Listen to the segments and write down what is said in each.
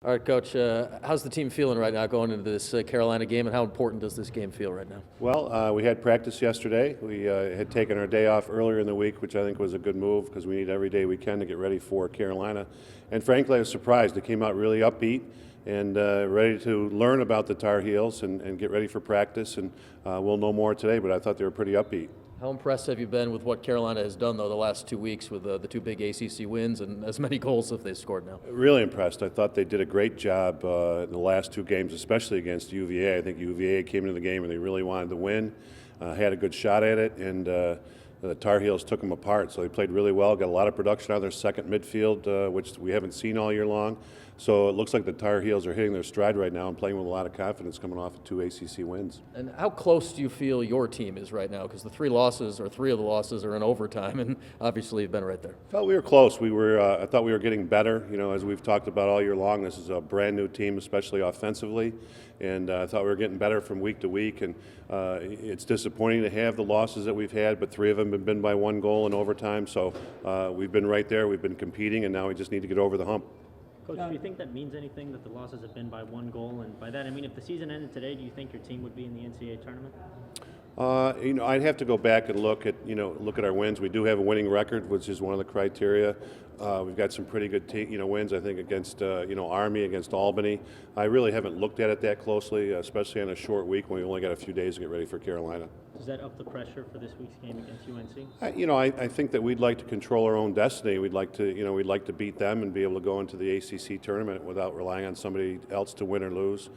All right, Coach, how's the team feeling right now going into this Carolina game, and how important does this game feel right now? Well, we had practice yesterday. We had taken our day off earlier in the week, which I think was a good move because we need every day we can to get ready for Carolina. And frankly, I was surprised. They came out really upbeat and ready to learn about the Tar Heels and get ready for practice. And we'll know more today, but I thought they were pretty upbeat. How impressed have you been with what Carolina has done, though, the last 2 weeks with the two big ACC wins and as many goals as they've scored now? Really impressed. I thought they did a great job in the last two games, especially against UVA. I think UVA came into the game and they really wanted to win, had a good shot at it, and the Tar Heels took them apart. So they played really well, got a lot of production out of their second midfield, which we haven't seen all year long. So it looks like the Tar Heels are hitting their stride right now and playing with a lot of confidence coming off of two ACC wins. And how close do you feel your team is right now? Because the three of the losses are in overtime, and obviously you've been right there. Felt we were close. I thought we were getting better. You know, as we've talked about all year long, this is a brand new team, especially offensively. And I thought we were getting better from week to week. And it's disappointing to have the losses that we've had, but three of them have been by one goal in overtime. So we've been right there. We've been competing, and now we just need to get over the hump. Coach, do you think that means anything that the losses have been by one goal? And by that, I mean, if the season ended today, do you think your team would be in the NCAA tournament? I'd have to go back and look at our wins. We do have a winning record, which is one of the criteria. We've got some pretty good wins, I think, against Army, against Albany. I really haven't looked at it that closely, especially on a short week when we only got a few days to get ready for Carolina. Does that up the pressure for this week's game against UNC? I think that we'd like to control our own destiny. We'd like to beat them and be able to go into the ACC tournament without relying on somebody else to win or lose.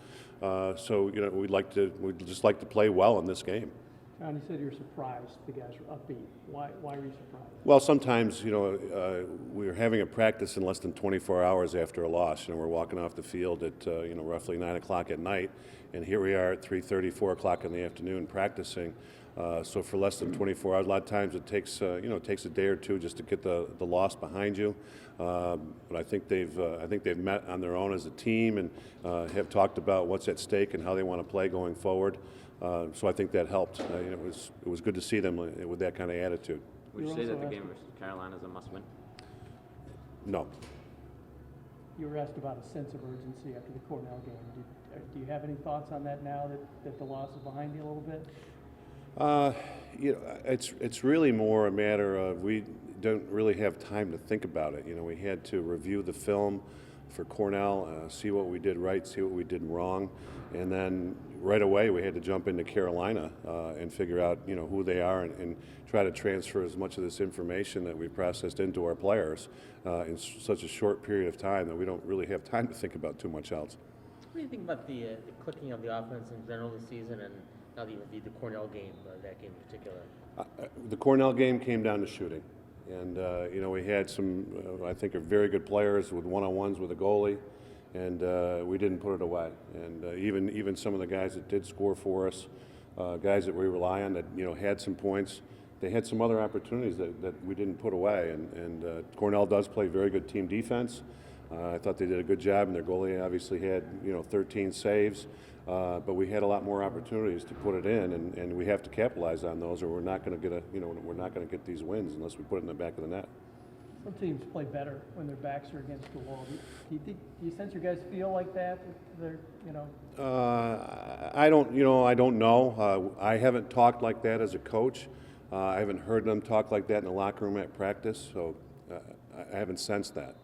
We'd just like to play well in this game. John, you said you're surprised the guys are upbeat. Why were you surprised? Well, sometimes, we're having a practice in less than 24 hours after a loss. We're walking off the field at, roughly 9 o'clock at night, and here we are at 3:30, 4 o'clock in the afternoon practicing. So for less than 24 hours, a lot of times it takes a day or two just to get the loss behind you. But I think they've met on their own as a team and have talked about what's at stake and how they want to play going forward. So I think that helped. It was good to see them with that kind of attitude. Would you say that the game versus Carolina is a must-win? No. You were asked about a sense of urgency after the Cornell game. Do you have any thoughts on that now that the loss is behind you a little bit? It's really more a matter of we don't really have time to think about it. We had to review the film for Cornell, see what we did right, see what we did wrong, and then right away we had to jump into Carolina and figure out who they are and try to transfer as much of this information that we processed into our players in such a short period of time that we don't really have time to think about too much else. What do you think about the clicking of the offense in general this season, and now that you reviewed the Cornell game, that game in particular? The Cornell game came down to shooting. And, we had some, I think, are very good players with one-on-ones with a goalie, and we didn't put it away. And even some of the guys that did score for us, guys that we rely on that, had some points, they had some other opportunities that we didn't put away. And Cornell does play very good team defense. I thought they did a good job, and their goalie obviously had, 13 saves. But we had a lot more opportunities to put it in, and we have to capitalize on those, or we're not going to get these wins unless we put it in the back of the net. Some teams play better when their backs are against the wall. Do you sense your guys feel like that? I don't know. I haven't talked like that as a coach. I haven't heard them talk like that in the locker room at practice, so I haven't sensed that.